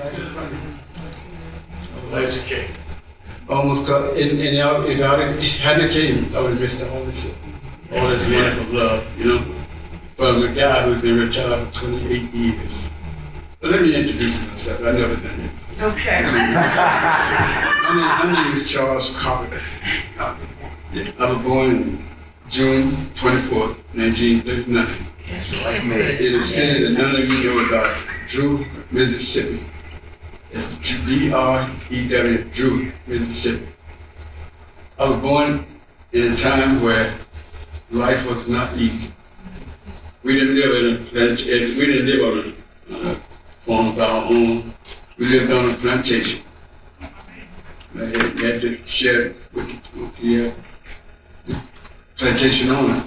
Life is funny. Life's a cake. Almost got, and if I hadn't came, I would have missed all this shit. All this wonderful love, you know, from a guy who's been retired for 28 years. But let me introduce myself. I've never done it. Okay. My name is Charles Cobbertt. I was born June 24th, 1939. In a city that none of you know about, Drew, Mississippi. It's D-R-E-W, Drew, Mississippi. I was born in a time where life was not easy. We didn't live on a farm of our own. We lived on a plantation. You had to share with the plantation owner,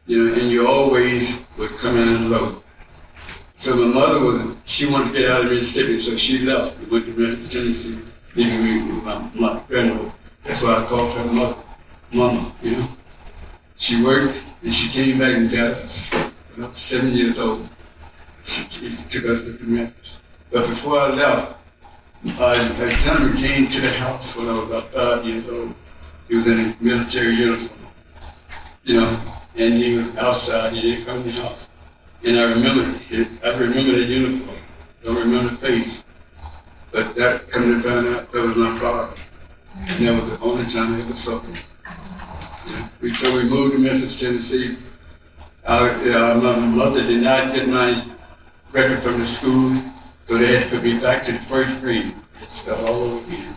you know, and you always would come in low. So my mother she wanted to get out of Mississippi, so she left and went to Memphis, Tennessee, leaving me with my grandmother. That's why I called her mama, you know. She worked and she came back and got us. When I was 7 years old, she took us to Memphis. But before I left, a gentleman came to the house when I was about 5 years old. He was in a military uniform, you know, and he was outside. He didn't come in the house. And I remember the uniform. Don't remember the face. But that, coming to find out, that was my father. And that was the only time I ever saw him. Yeah. So we moved to Memphis, Tennessee. My mother did not get my record from the school, so they had to put me back to the first grade. I had to start all over again.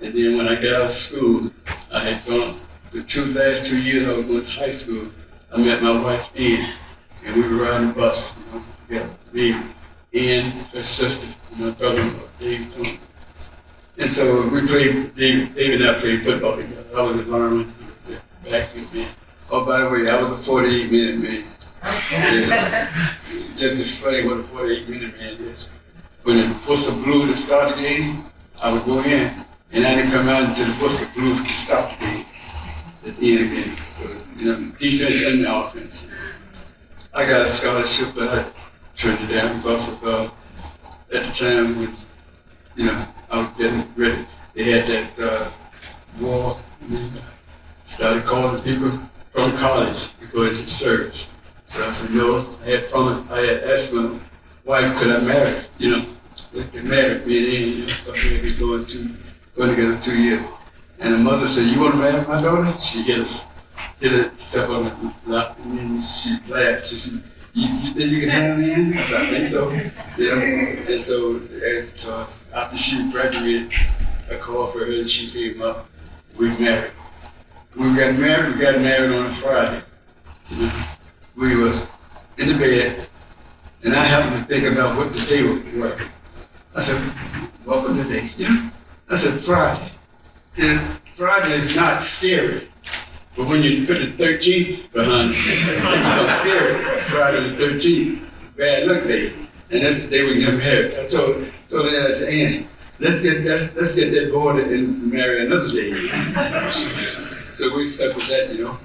And then when I got out of school, I had gone, the last 2 years I was going to high school, I met my wife, Ann, and we were riding the bus, you know, together. Me, Ann, her sister, and my brother-in-law, Dave Tony. And so we played, Dave and I played football together. I was a lineman, he was the backfield man. Oh, by the way, I was a 48-minute man. Yeah. Just to explain what a 48-minute man is. When the whistle blew to start the game, I would go in, and I didn't come out until the whistle blew to stop the game at the end of the game. So, you know, defense and the offense. I got a scholarship, but I turned it down because of, at the time when, you know, I was getting ready. They had that war, and I started calling people from college to go into the service. So I said, no, I had asked my wife, could I marry her? You know, we get married, me and Ann, you know, because we had been going together 2 years. And the mother said, you want to marry my daughter? She hit herself on the lap, and then she laughed. She said, you think you can handle me? I said, I think so. You know? And so after she graduated, I called for her and she came up. We married. We got married on a Friday. You know? We were in the bed, and I happened to think about what the day would be. I said, what was the day? You know? I said, Friday. And Friday is not scary, but when you put the 13th behind it, it becomes scary. Friday the 13th, bad luck day, and that's the day we get married. I told her, I said, Ann, let's get that board and marry another day. So we stuck with that, you know.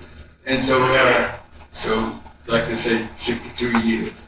And so like I say, 62 years.